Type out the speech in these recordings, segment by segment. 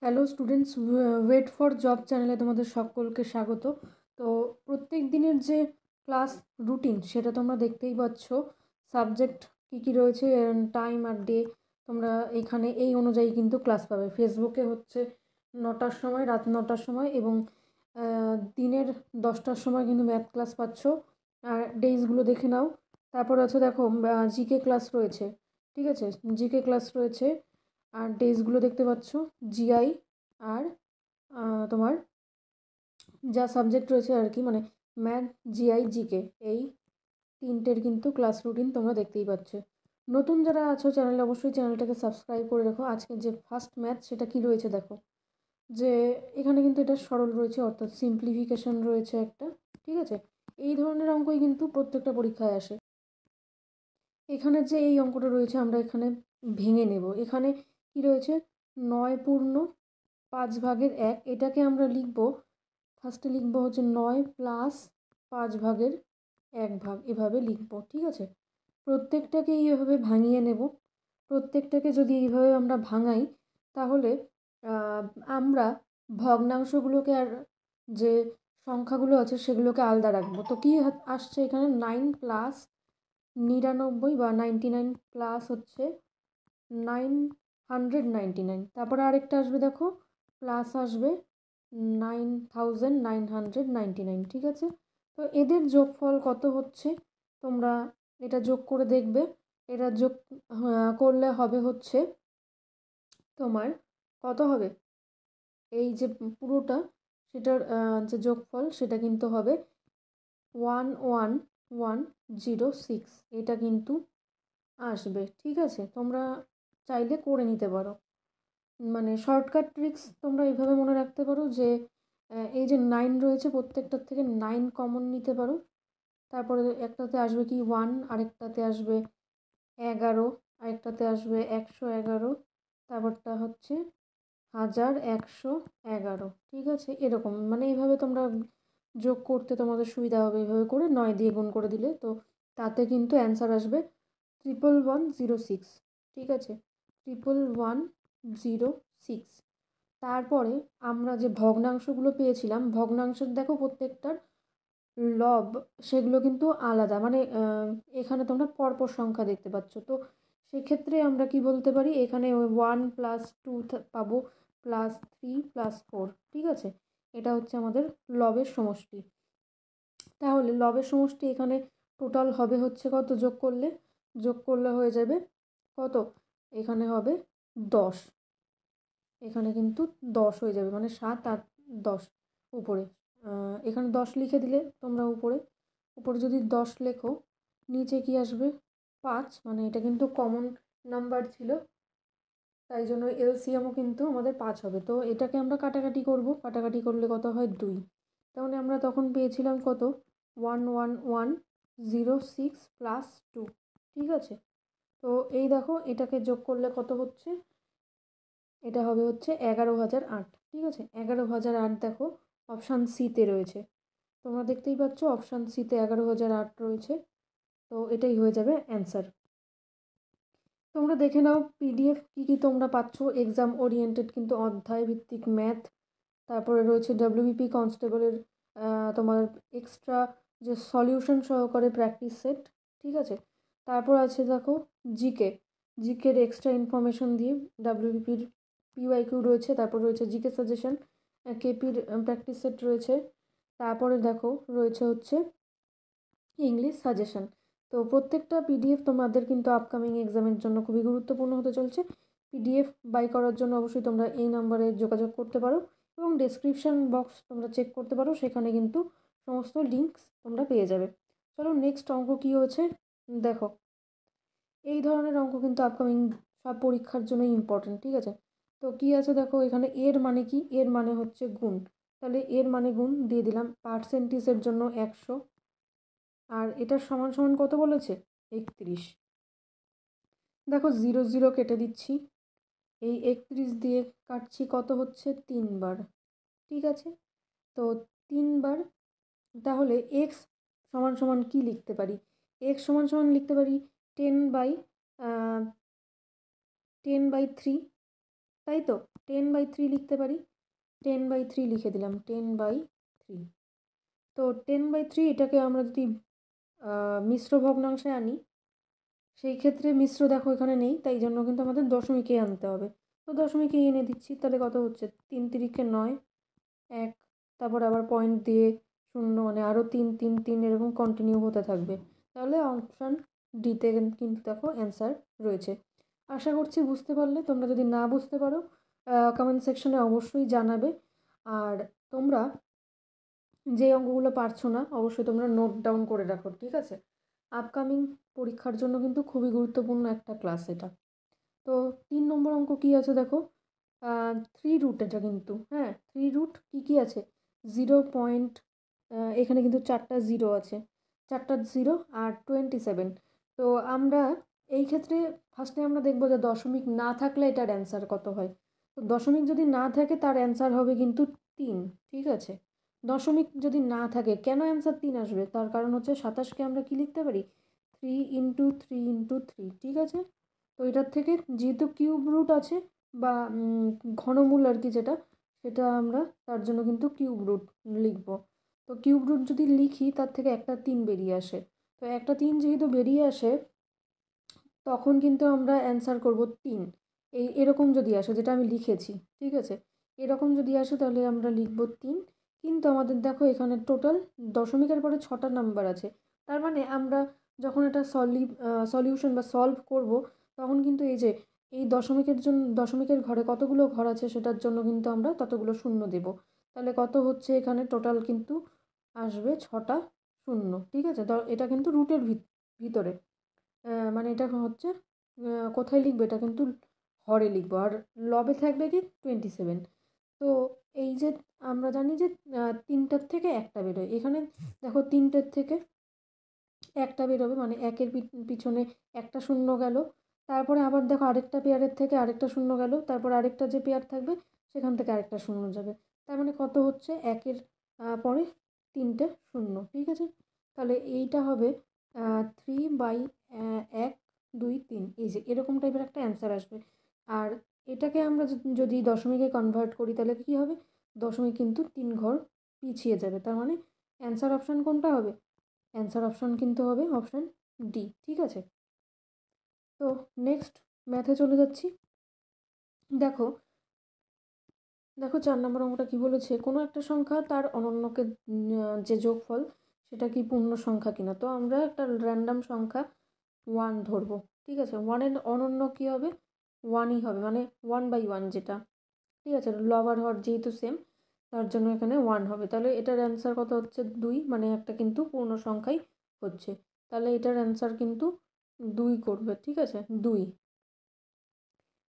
Hello students, wait for job চ্যানেলে তোমাদের সকলকে স্বাগত। তো প্রত্যেক দিনের যে ক্লাস রুটিন সেটা তোমরা দেখতেই পাচ্ছ। সাবজেক্ট কী কী রয়েছে, টাইম আর ডে তোমরা এখানে এই অনুযায়ী কিন্তু ক্লাস পাবে। ফেসবুকে হচ্ছে 9টার সময়, রাত 9টার সময়, এবং দিনের 10টার সময় কিন্তু ম্যাথ ক্লাস পাচ্ছ। আর ডেইজগুলো দেখে নাও। তারপর আছে দেখো জিকে ক্লাস রয়েছে, ঠিক আছে, জিকে ক্লাস রয়েছে। আর ডেজগুলো দেখতে পাচ্ছ, জিআই আর তোমার যা সাবজেক্ট রয়েছে আর কি, মানে ম্যাথ, জিআই, জিকে, এই তিনটের কিন্তু ক্লাস রুটিন তোমরা দেখতেই পাচ্ছ। নতুন যারা আছো চ্যানেলে, অবশ্যই চ্যানেলটাকে সাবস্ক্রাইব করে রাখো। আজকে যে ফার্স্ট ম্যাথ সেটা কি রয়েছে দেখো, যে এখানে কিন্তু এটা সরল রয়েছে, অর্থাৎ সিম্পলিফিকেশন রয়েছে একটা, ঠিক আছে। এই ধরনের অঙ্কই কিন্তু প্রত্যেকটা পরীক্ষায় আসে। এখানে যে এই অঙ্কটা রয়েছে আমরা এখানে ভেঙে নেব। এখানে কি রয়েছে, 9/5 এটাকে আমরা লিখব, ফার্স্টে লিখব হচ্ছে 9+5/1, এভাবে লিখব, ঠিক আছে। প্রত্যেকটাকে এইভাবে ভাঙিয়ে নেব। প্রত্যেকটাকে যদি এইভাবে আমরা ভাঙাই, তাহলে আমরা ভগ্নাংশগুলোকে আর যে সংখ্যাগুলো আছে সেগুলোকে আলাদা রাখবো। তো কী আসছে এখানে, 9+99 প্লাস হচ্ছে 999। তারপরে আরেকটা আসবে দেখো, প্লাস আসবে 9999, ঠিক আছে। তো এদের যোগফল কত হচ্ছে তোমরা এটা যোগ করে দেখবে। এটা যোগ করলে হবে হচ্ছে তোমার কত হবে, এই যে পুরোটা সেটার যে যোগফল সেটা কিন্তু হবে 11106, এটা কিন্তু আসবে, ঠিক আছে। তোমরা চাইলে করে নিতে পারো, মানে শর্টকাট ট্রিক্স তোমরা এইভাবে মনে রাখতে পারো যে এই যে 9 রয়েছে প্রত্যেকটার থেকে 9 কমন নিতে পারো। তারপরে একটাতে আসবে কি 1, আরেকটাতে আসবে 11, আরেকটাতে আসবে 111, তারপরটা হচ্ছে 1111, ঠিক আছে। এরকম মানে এইভাবে তোমরা যোগ করতে তোমাদের সুবিধা হবে। এইভাবে করে 9 দিয়ে গুণ করে দিলে তো তাতে কিন্তু অ্যান্সার আসবে 11106, ঠিক আছে, 11106। তারপরে আমরা যে ভগ্নাংশগুলো পেয়েছিলাম, ভগ্নাংশের দেখো প্রত্যেকটার লব সেগুলো কিন্তু আলাদা, মানে এখানে তোমরা পরপর সংখ্যা দেখতে পাচ্ছ। তো সেক্ষেত্রে আমরা কি বলতে পারি, এখানে 1+2 পাবো, +3 +4, ঠিক আছে। এটা হচ্ছে আমাদের লবের সমষ্টি। তাহলে লবের সমষ্টি এখানে টোটাল হবে হচ্ছে কত, যোগ করলে হয়ে যাবে কত, এখানে হবে 10। এখানে কিন্তু 10 হয়ে যাবে, মানে 7 আর 10 উপরে, এখানে 10 লিখে দিলে তোমরা উপরে যদি 10 লেখো, নিচে কি আসবে 5, মানে এটা কিন্তু কমন নাম্বার ছিল, তাই জন্য এলসিএমও কিন্তু আমাদের 5 হবে। তো এটাকে আমরা কাটাকাটি করব, কাটাকাটি করলে কত হয় 2, তাহলে আমরা তখন পেয়েছিলাম কত, 11106 +2, ঠিক আছে। তো এই দেখো এটাকে যোগ করলে কত হচ্ছে, এটা হবে হচ্ছে 11,008, ঠিক আছে। 11,008 দেখো অপশান সিতে রয়েছে, তোমরা দেখতেই পাচ্ছ অপশান সিতে 11,008 রয়েছে। তো এটাই হয়ে যাবে অ্যান্সার। তোমরা দেখে নাও পিডিএফ কী কী তোমরা পাচ্ছ। এক্সাম ওরিয়েন্টেড কিন্তু অধ্যায় ভিত্তিক ম্যাথ, তারপরে রয়েছে ডব্লিউবিপি কনস্টেবলের তোমার এক্সট্রা যে সলিউশন সহকারে প্র্যাকটিস সেট, ঠিক আছে। তারপর আছে দেখো জিকের এক্সট্রা ইনফরমেশন দিয়ে ডব্লিউবিপির পিওয়াইকিউ রয়েছে, তারপর রয়েছে জিকে সাজেশন, কেপির প্র্যাকটিস সেট রয়েছে। তারপরে দেখো রয়েছে হচ্ছে ইংলিশ সাজেশন। তো প্রত্যেকটা পিডিএফ তোমাদের কিন্তু আপকামিং এক্সামের জন্য খুবই গুরুত্বপূর্ণ হতে চলছে। পিডিএফ বাই করার জন্য অবশ্যই তোমরা এই নাম্বারে যোগাযোগ করতে পারো, এবং ডেসক্রিপশান বক্স তোমরা চেক করতে পারো, সেখানে কিন্তু সমস্ত লিঙ্কস তোমরা পেয়ে যাবে। চলো নেক্সট অঙ্ক কী হয়েছে দেখো। এই ধরনের অঙ্ক কিন্তু আপকামিং সব পরীক্ষার জন্য ইম্পর্টেন্ট, ঠিক আছে। তো কী আছে দেখো, এখানে এর মানে কি, এর মানে হচ্ছে গুণ, তাহলে এর মানে গুণ দিয়ে দিলাম। পার্সেন্টেজের জন্য 100, আর এটার সমান সমান কত বলেছে, 31। দেখো 0 0 কেটে দিচ্ছি, এই 31 দিয়ে কাটছি কত হচ্ছে 3 বার, ঠিক আছে। তো 3 বার, তাহলে এক্স সমান সমান কী লিখতে পারি, এক্স সমান সমান লিখতে পারি 10/3, তাই তো 10/3 লিখতে পারি। 10/3 লিখে দিলাম, 10/3। তো 10/3 এটাকে আমরা যদি মিশ্র ভগ্নাংশে আনি, সেই ক্ষেত্রে মিশ্র দেখো এখানে নেই, তাই জন্য কিন্তু আমাদের দশমিকে আনতে হবে। তো দশমিকে এনে দিচ্ছি, তাহলে কত হচ্ছে 3 তিরিকে 9, 1, তারপর আবার পয়েন্ট দিয়ে 0, মানে আরও 3 3 3 এরকম কন্টিনিউ হতে থাকবে। তাহলে অপশান ডিতে কিন্তু দেখো অ্যান্সার রয়েছে। আশা করছি বুঝতে পারলে। তোমরা যদি না বুঝতে পারো কমেন্ট সেকশনে অবশ্যই জানাবে। আর তোমরা যে অঙ্কগুলো পারছো না অবশ্যই তোমরা নোট ডাউন করে রাখো, ঠিক আছে? আপকামিং পরীক্ষার জন্য কিন্তু খুবই গুরুত্বপূর্ণ একটা ক্লাস এটা। তো 3 নম্বর অঙ্ক কী আছে দেখো, 3 রুট এটা কিন্তু, হ্যাঁ 3 রুট কী আছে, 0 পয়েন্ট, এখানে কিন্তু 4টা 0 আছে, 4টা 0 আর 27। তো আমরা এই ক্ষেত্রে ফার্স্টে আমরা দেখবো যে দশমিক না থাকলে এটার অ্যান্সার কত হয়। তো দশমিক যদি না থাকে তার অ্যান্সার হবে কিন্তু 3, ঠিক আছে? দশমিক যদি না থাকে, কেন অ্যান্সার 3 আসবে, তার কারণ হচ্ছে 27কে আমরা কী লিখতে পারি, 3 ইন্টু 3 ইন্টু 3, ঠিক আছে? তো এটার থেকে যেহেতু কিউব রুট আছে বা ঘনমূল আর কি যেটা, সেটা আমরা তার জন্য কিন্তু কিউব রুট লিখব। তো কিউব রুট যদি লিখি তার থেকে একটা 3 বেরিয়ে আসে। তো একটা 3 যেহেতু বেরিয়ে আসে, তখন কিন্তু আমরা অ্যান্সার করব 3। এরকম যদি আসে, যেটা আমি লিখেছি, ঠিক আছে? এরকম যদি আসে তাহলে আমরা লিখব 3। কিন্তু আমাদের দেখো এখানে টোটাল দশমিকের পরে 6টা নাম্বার আছে। তার মানে আমরা যখন এটা সলিউশন বা সলভ করব, তখন কিন্তু এই যে এই দশমিকের ঘরে কতগুলো ঘর আছে সেটার জন্য কিন্তু আমরা ততগুলো শূন্য দেব। তাহলে কত হচ্ছে এখানে টোটাল কিন্তু আসবে 6টা শূন্য, ঠিক আছে? এটা কিন্তু রুটের ভিতরে, মানে এটা হচ্ছে কোথায় লিখবো, এটা কিন্তু হরে লিখবো। আর লবে থাকবে কি 27। তো এই যে আমরা জানি যে 3টার থেকে একটা বেরোয়, এখানে দেখো 3টের থেকে একটা বেরোবে, মানে একের পিছনে একটা শূন্য গেল। তারপরে আবার দেখো আরেকটা পেয়ারের থেকে আরেকটা শূন্য গেল, তারপর আরেকটা যে পেয়ার থাকবে সেখান থেকে আরেকটা শূন্য যাবে। তার মানে কত হচ্ছে, একের পরে 3টে শূন্য, ঠিক আছে? তাহলে এইটা হবে 3/1 2 3, এই যে এরকম টাইপের একটা অ্যান্সার আসবে। আর এটাকে আমরা যদি দশমিকে কনভার্ট করি তাহলে কী হবে, দশমিক কিন্তু 3 ঘর পিছিয়ে যাবে। তার মানে অ্যান্সার অপশান কোনটা হবে, অ্যান্সার অপশান কিন্তু হবে অপশান ডি, ঠিক আছে? তো নেক্সট ম্যাথে চলে যাচ্ছি। দেখো দেখো 4 নম্বর অঙ্কটা কী বলেছে, কোনো একটা সংখ্যা তার অনন্যকে যে যোগফল সেটা কি পূর্ণ সংখ্যা কিনা। তো আমরা একটা র্যান্ডাম সংখ্যা 1 ধরবো, ঠিক আছে? 1-এর অনন্য কী হবে, 1ই হবে, মানে 1/1 যেটা, ঠিক আছে? লব আর হর যেহেতু সেম, তার জন্য এখানে 1 হবে। তাহলে এটার অ্যান্সার কত হচ্ছে 2, মানে একটা কিন্তু পূর্ণ সংখ্যাই হচ্ছে। তাহলে এটার অ্যান্সার কিন্তু 2 করবে, ঠিক আছে? 2,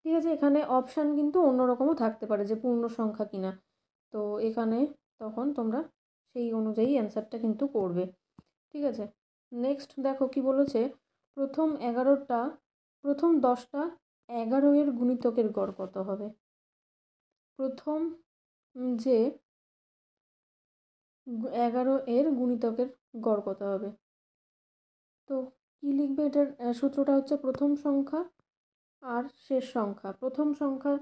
ঠিক আছে? এখানে অপশান কিন্তু অন্যরকমও থাকতে পারে যে পূর্ণ সংখ্যা কিনা। তো এখানে তখন তোমরা সেই অনুযায়ী অ্যান্সারটা কিন্তু করবে, ঠিক আছে? নেক্সট দেখো কি বলেছে, প্রথম 10টা 11 এর গুণিতকের গড় কত হবে। প্রথম যে 11 এর গুণিতকের গড় কত হবে। তো কী লিখবে, এটার সূত্রটা হচ্ছে প্রথম সংখ্যা আর শেষ সংখ্যা। প্রথম সংখ্যা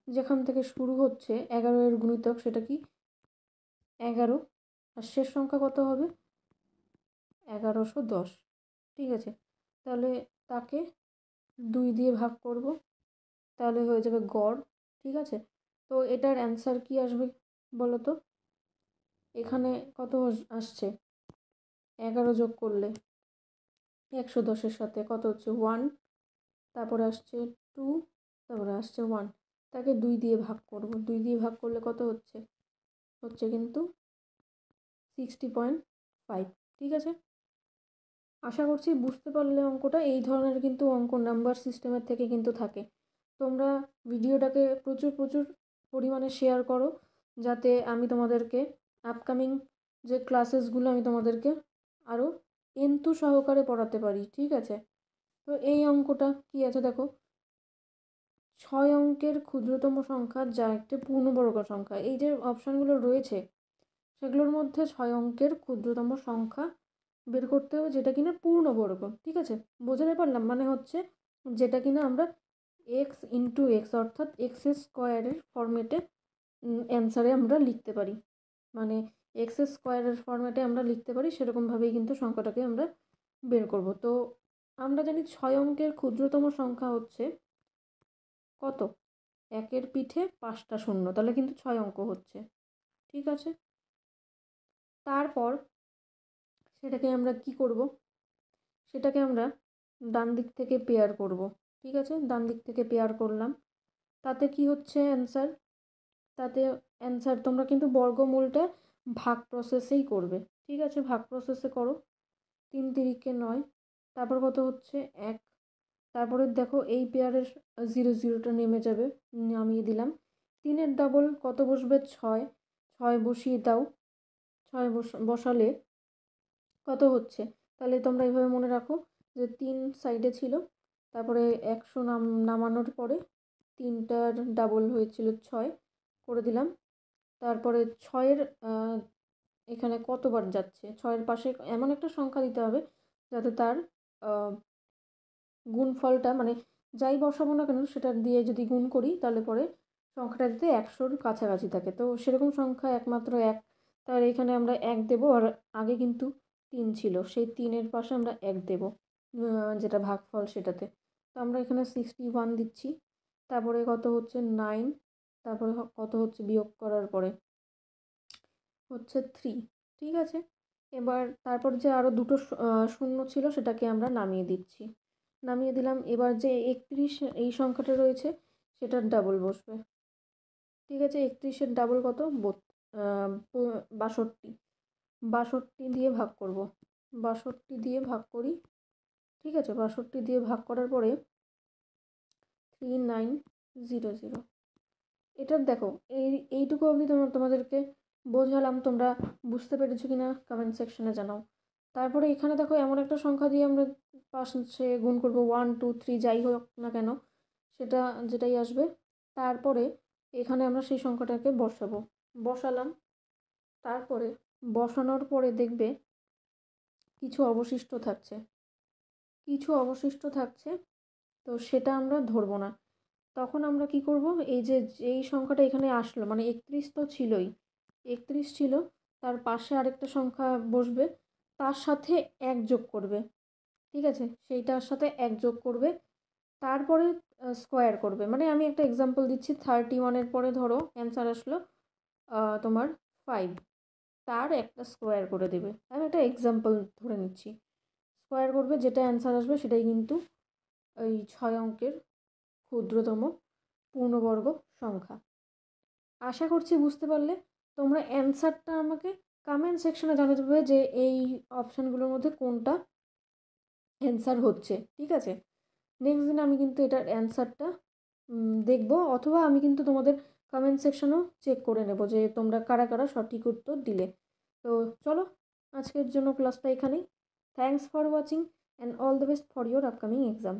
যেখান থেকে শুরু হচ্ছে 11-এর গুণিতক সেটা কি 11, আর শেষ সংখ্যা কত হবে 1110, ঠিক আছে? তাহলে তাকে 2 দিয়ে ভাগ করব, তাহলে হয়ে যাবে গড়, ঠিক আছে? তো এটার অ্যান্সার কি আসবে বলো তো, এখানে কত আসছে, 11 যোগ করলে 110-এর সাথে কত হচ্ছে 1, তারপরে আসছে 2, তারপরে আসছে 1, তাকে 2 দিয়ে ভাগ করব। 2 দিয়ে ভাগ করলে কত হচ্ছে, হচ্ছে কিন্তু 60.5, ঠিক আছে? আশা করছি বুঝতে পারলে অঙ্কটা। এই ধরনের কিন্তু অঙ্ক নাম্বার সিস্টেমের থেকে কিন্তু থাকে। তোমরা ভিডিওটাকে প্রচুর প্রচুর পরিমাণে শেয়ার করো, যাতে আমি তোমাদেরকে আপকামিং যে ক্লাসেসগুলো আমি তোমাদেরকে আরও সহকারে পড়াতে পারি, ঠিক আছে? তো এই অঙ্কটা কি আছে দেখো, 6 অঙ্কের ক্ষুদ্রতম সংখ্যা যা একটি পূর্ণবর্গ সংখ্যা। এই যে অপশানগুলো রয়েছে সেগুলোর মধ্যে 6 অঙ্কের ক্ষুদ্রতম সংখ্যা বের করতে হবে যেটা কিনা পূর্ণবর্গ, ঠিক আছে? বোঝাতে পারলাম, মানে হচ্ছে যেটা কিনা আমরা এক্স ইন্টু এক্স অর্থাৎ এক্স স্কোয়ারের ফর্মেটে অ্যান্সারে আমরা লিখতে পারি, মানে এক্স স্কোয়ারের ফর্মেটে আমরা লিখতে পারি, সেরকমভাবেই কিন্তু সংখ্যাটাকে আমরা বের করব। তো আমরা জানি 6 অঙ্কের ক্ষুদ্রতম সংখ্যা হচ্ছে কত, 1-এর পিঠে 5টা শূন্য, তাহলে কিন্তু 6 অঙ্ক হচ্ছে। ঠিক আছে, তারপর সেটাকে আমরা কি করব, সেটাকে আমরা ডান দিক থেকে পেয়ার করব। ঠিক আছে, ডান দিক থেকে পেয়ার করলাম, তাতে কি হচ্ছে অ্যান্সার, তাতে অ্যান্সার তোমরা কিন্তু বর্গমূলটা ভাগ প্রসেসেই করবে। ঠিক আছে, ভাগ প্রসেসে করো, 3 তিরিকে 9, তারপর কত হচ্ছে 1, তারপরে দেখো এই পেয়ারের 0 0টা নেমে যাবে, নামিয়ে দিলাম। 3-এর ডাবল কত বসবে, 6, 6 বসিয়ে দাও, 6 বসালে কত হচ্ছে, তাহলে তোমরা এইভাবে মনে রাখো যে 3 সাইডে ছিল, তারপরে 100 নামানোর পরে 3টার ডাবল হয়েছিল 6 করে দিলাম, তারপরে 6-এর এখানে কতবার যাচ্ছে, 6-এর পাশে এমন একটা সংখ্যা দিতে হবে যাতে তার গুণফলটা, মানে যাই বসাবো না কেন সেটা দিয়ে যদি গুণ করি তাহলে পরে সংখ্যাটা যাতে 100-র কাছাকাছি থাকে। তো সেরকম সংখ্যা একমাত্র 1, তার এখানে আমরা 1 দেবো, আর আগে কিন্তু 3 ছিল, সেই 3-এর পাশে আমরা 1 দেবো, যেটা ভাগফল সেটাতে। তো আমরা এখানে 61 দিচ্ছি, তারপরে কত হচ্ছে 9, তারপরে কত হচ্ছে বিয়োগ করার পরে হচ্ছে 3। ঠিক আছে, এবার তারপর যে আরও দুটো শূন্য ছিল সেটাকে আমরা নামিয়ে দিচ্ছি, নামিয়ে দিলাম। এবার যে 31 এই সংখ্যাটা রয়েছে সেটার ডাবল বসবে। ঠিক আছে, 31-এর ডাবল কত, 62, 62 দিয়ে ভাগ করব, 62 দিয়ে ভাগ করি। ঠিক আছে, 62 দিয়ে ভাগ করার পরে 3900। এটার দেখো এইটুকু অবধি তোমাদেরকে বোঝালাম, তোমরা বুঝতে পেরেছো কিনা কমেন্ট সেকশনে জানাও। তারপরে এখানে দেখো এমন একটা সংখ্যা দিয়ে আমরা পাশে গুণ করব, 1 2 3 যাই হোক না কেন সেটা যেটাই আসবে, তারপরে এখানে আমরা সেই সংখ্যাটাকে বসালাম, তারপরে বসানোর পরে দেখবে কিছু অবশিষ্ট থাকছে, তো সেটা আমরা ধরবো না। তখন আমরা কি করব, এই যে যেই সংখ্যাটা এখানে আসলো, মানে 31 তো ছিলই, 31 ছিল, তার পাশে আরেকটা সংখ্যা বসবে, তার সাথে 1 যোগ করবে। ঠিক আছে, সেইটার সাথে 1 যোগ করবে, তারপরে স্কোয়ার করবে। মানে আমি একটা এক্সাম্পল দিচ্ছি, 31-এর পরে ধরো অ্যান্সার আসলো তোমার 5, তার একটা স্কোয়ার করে দেবে। আমি একটা এক্সাম্পল ধরে নিচ্ছি, স্কোয়ার করবে, যেটা অ্যান্সার আসবে সেটাই কিন্তু ওই 6 অঙ্কের ক্ষুদ্রতম পূর্ণবর্গ সংখ্যা। আশা করছি বুঝতে পারলে। তোমরা অ্যান্সারটা আমাকে কমেন্ট সেকশনে জানাতে পারবে যে এই অপশানগুলোর মধ্যে কোনটা অ্যান্সার হচ্ছে। ঠিক আছে, নেক্সট দিন আমি কিন্তু এটার অ্যান্সারটা দেখব, অথবা আমি কিন্তু তোমাদের কমেন্ট সেকশনেও চেক করে নেব যে তোমরা কারা কারা সঠিক উত্তর দিলে। তো চলো, আজকের জন্য ক্লাসটা এখানেই। Thanks for watching and all the best for your upcoming exam.